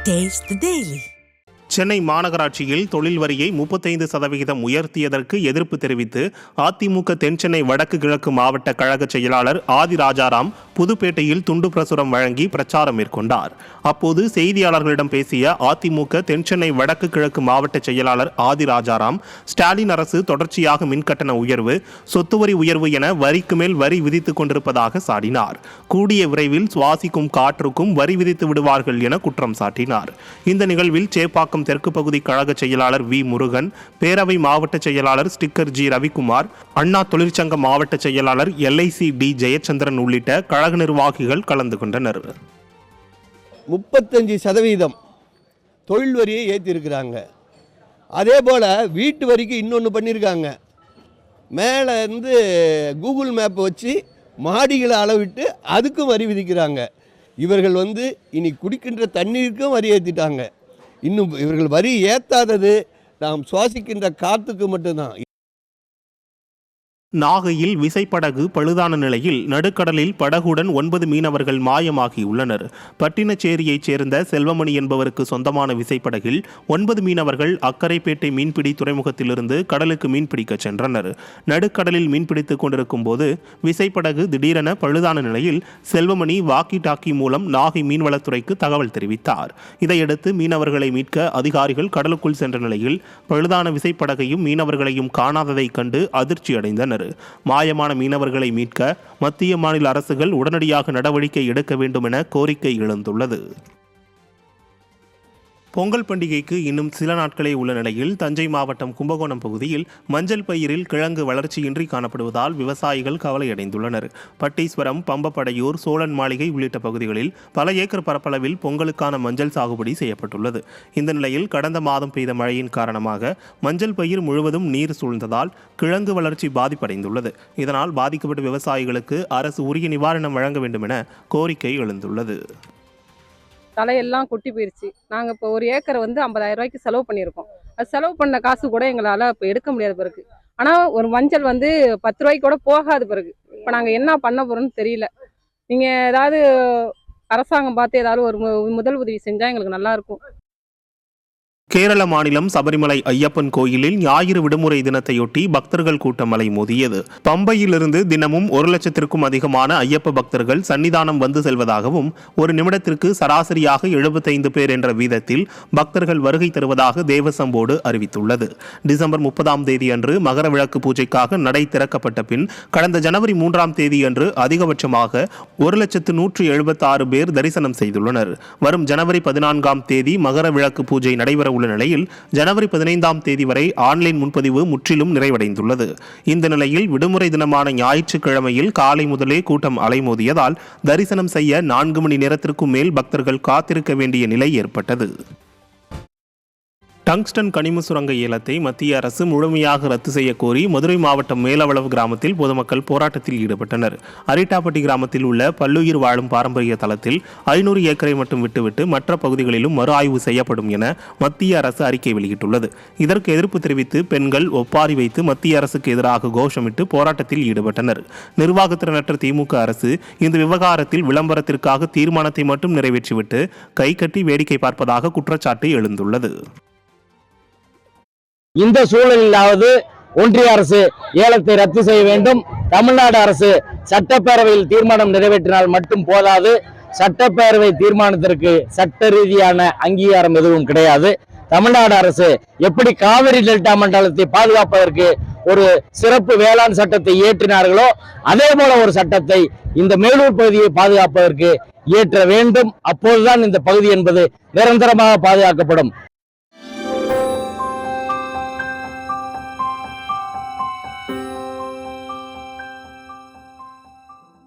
Taste the Daily. Chennai மாநகராட்சியில் தொழில் வரியை 35% உயர்த்தியதற்கு எதிர்ப்பு தெரிவித்து அதிமுக தென்சென்னை வடக்கு கிழக்கு மாவட்ட கழக செயலாளர் ஆதி ராஜாராம் புதுப்பேட்டையில் துண்டு பிரசுரம் வழங்கி பிரச்சாரம் மேற்கொண்டார். அப்போது செய்தியாளர்களிடம் பேசிய அதிமுக தென்சென்னை வடக்கு கிழக்கு மாவட்ட செயலாளர் ஆதி ராஜாராம், ஸ்டாலின் அரசு தொடர்ச்சியாக மின்கட்டண உயர்வு, சொத்து வரி உயர்வு என வரிக்கு மேல் வரி விதித்துக் கொண்டிருப்பதாக சாடினார். கூடிய விரைவில் சுவாசிக்கும் காற்றுக்கும் வரி விதித்து விடுவார்கள் என குற்றம் சாட்டினார். இந்த நிகழ்வில் சேப்பாக்கம் தெற்கு பகுதி கழக செயலாளர் வி முருகன், பேரவை மாவட்ட செயலாளர் ஸ்டிக்கர் ஜி ரவிக்குமார், அண்ணா தொழிற்சங்க மாவட்ட செயலாளர் LIC டி ஜெயச்சந்திரன் உள்ளிட்ட கழக நிர்வாகிகள் கலந்து கொண்டனர். 35% தொழில் வரியை ஏற்றிருக்கிறாங்க. அதே போல் வீட்டு வரிக்கு இன்னொன்று பண்ணியிருக்காங்க. மேலே இருந்து கூகுள் மேப் வச்சு மாடிகளை அளவிட்டு அதுக்கும் வரி விதிக்கிறாங்க. இவர்கள் இனி குடிக்கின்ற தண்ணீருக்கும் வரி ஏற்றிட்டாங்க. இன்னும் இவர்கள் வரி ஏற்றாதது நாம் சுவாசிக்கின்ற காற்றுக்கு மட்டும்தான். நாகையில் விசைப்படகு பழுதான நிலையில் நடுக்கடலில் படகுடன் 9 மீனவர்கள் மாயமாகியுள்ளனர். பட்டினச்சேரியைச் சேர்ந்த செல்வமணி என்பவருக்கு சொந்தமான விசைப்படகில் 9 மீனவர்கள் அக்கரைப்பேட்டை மீன்பிடி துறைமுகத்திலிருந்து கடலுக்கு மீன்பிடிக்க சென்றனர். நடுக்கடலில் மீன்பிடித்துக் கொண்டிருக்கும் போது விசைப்படகு திடீரென பழுதான நிலையில் செல்வமணி வாக்கி டாக்கி மூலம் நாகை மீன்வளத்துறைக்கு தகவல் தெரிவித்தார். இதையடுத்து மீனவர்களை மீட்க அதிகாரிகள் கடலுக்குள் சென்ற நிலையில் பழுதான விசைப்படகையும் மீனவர்களையும் காணாததைக் கண்டு அதிர்ச்சி அடைந்தனர். மாயமான மீனவர்களை மீட்க மத்திய மாநில அரசுகள் உடனடியாக நடவடிக்கை எடுக்க வேண்டும் என கோரிக்கை எழுந்துள்ளது. பொங்கல் பண்டிகைக்கு இன்னும் சில நாட்களே உள்ள நிலையில் தஞ்சை மாவட்டம் கும்பகோணம் பகுதியில் மஞ்சள் பயிரில் கிழங்கு வளர்ச்சியின்றி காணப்படுவதால் விவசாயிகள் கவலையடைந்துள்ளனர். பட்டீஸ்வரம், பம்பப்படையூர், சோழன் மாளிகை உள்ளிட்ட பகுதிகளில் பல ஏக்கர் பரப்பளவில் பொங்கலுக்கான மஞ்சள் சாகுபடி செய்யப்பட்டுள்ளது. இந்த நிலையில் கடந்த மாதம் பெய்த மழையின் காரணமாக மஞ்சள் பயிர் முழுவதும் நீர் சூழ்ந்ததால் கிழங்கு வளர்ச்சி பாதிப்படைந்துள்ளது. இதனால் பாதிக்கப்பட்ட விவசாயிகளுக்கு அரசு உரிய நிவாரணம் வழங்க வேண்டும் என கோரிக்கை எழுந்துள்ளது. தலையெல்லாம் கொட்டி போயிடுச்சு. நாங்கள் இப்போ ஒரு ஏக்கரை 50,000 ரூபாய்க்கு செலவு பண்ணியிருக்கோம். அது செலவு பண்ண காசு கூட எங்களால் இப்போ எடுக்க முடியாத பிறகு. ஆனால் ஒரு மஞ்சள் 10 ரூபாய்க்கு கூட போகாத பிறகு இப்போ நாங்கள் என்ன பண்ண போகிறோம்னு தெரியல. நீங்கள் ஏதாவது அரசாங்கம் பார்த்து ஏதாவது ஒரு முதல் உதவி செஞ்சால் எங்களுக்கு நல்லாயிருக்கும். கேரள மாநிலம் சபரிமலை ஐயப்பன் கோயிலில் ஞாயிறு விடுமுறை தினத்தையொட்டி பக்தர்கள் கூட்டம் அலைமோதியது. பம்பையிலிருந்து தினமும் 1 லட்சத்திற்கும் அதிகமான ஐயப்ப பக்தர்கள் சன்னிதானம் வந்து செல்வதாகவும் ஒரு நிமிடத்திற்கு சராசரியாக 75 பேர் என்ற வீதத்தில் பக்தர்கள் வருகை தருவதாக தேவசம் போர்டு அறிவித்துள்ளது. டிசம்பர் 30ஆம் தேதி அன்று மகர விளக்கு பூஜைக்காக நடை திறக்கப்பட்ட பின் கடந்த ஜனவரி 3ஆம் தேதி அன்று அதிகபட்சமாக 1,176 பேர் தரிசனம் செய்துள்ளனர். வரும் ஜனவரி 14ஆம் தேதி மகர விளக்கு பூஜை நடைபெற உள்ள நிலையில் ஜனவரி 15ஆம் தேதி வரை ஆன்லைன் முன்பதிவு முற்றிலும் நிறைவடைந்துள்ளது. இந்த நிலையில் விடுமுறை தினமான ஞாயிற்றுக்கிழமையில் காலை முதலே கூட்டம் அலைமோதியதால் தரிசனம் செய்ய 4 மணி நேரத்திற்கும் மேல் பக்தர்கள் காத்திருக்க வேண்டிய நிலை ஏற்பட்டது. டங்ஸ்டன் கனிம சுரங்க ஏலத்தை மத்திய அரசு முழுமையாக ரத்து செய்ய கோரி மதுரை மாவட்டம் மேலவளவு கிராமத்தில் பொதுமக்கள் போராட்டத்தில் ஈடுபட்டனர். அரிட்டாப்பட்டி கிராமத்தில் உள்ள பல்லுயிர் வாழும் பாரம்பரிய தளத்தில் 500 ஏக்கரை மட்டும் விட்டுவிட்டு மற்ற பகுதிகளிலும் மறு ஆய்வு செய்யப்படும் என மத்திய அரசு அறிக்கை வெளியிட்டுள்ளது. இதற்கு எதிர்ப்பு தெரிவித்து பெண்கள் ஒப்பாரி வைத்து மத்திய அரசுக்கு எதிராக கோஷமிட்டு போராட்டத்தில் ஈடுபட்டனர். நிர்வாகத்திறனற்ற திமுக அரசு இந்த விவகாரத்தில் விளம்பரத்திற்காக தீர்மானத்தை மட்டும் நிறைவேற்றிவிட்டு கை கட்டி வேடிக்கை பார்ப்பதாக குற்றச்சாட்டு எழுந்துள்ளது. இந்த சூழலிலாவது ஒன்றிய அரசு ஏலத்தை ரத்து செய்ய வேண்டும். தமிழ்நாடு அரசு சட்டப்பேரவையில் தீர்மானம் நிறைவேற்றினால் மட்டும் போதாது. சட்டப்பேரவை தீர்மானத்திற்கு சட்ட ரீதியான அங்கீகாரம் எதுவும் கிடையாது. தமிழ்நாடு அரசு எப்படி காவிரி டெல்டா மண்டலத்தை பாதுகாப்பதற்கு ஒரு சிறப்பு வேளாண் சட்டத்தை இயற்றினார்களோ அதே போல ஒரு சட்டத்தை இந்த மேலூர் பகுதியை பாதுகாப்பதற்கு இயற்ற வேண்டும். அப்போதுதான் இந்த பகுதி என்பது நிரந்தரமாக பாதுகாக்கப்படும்.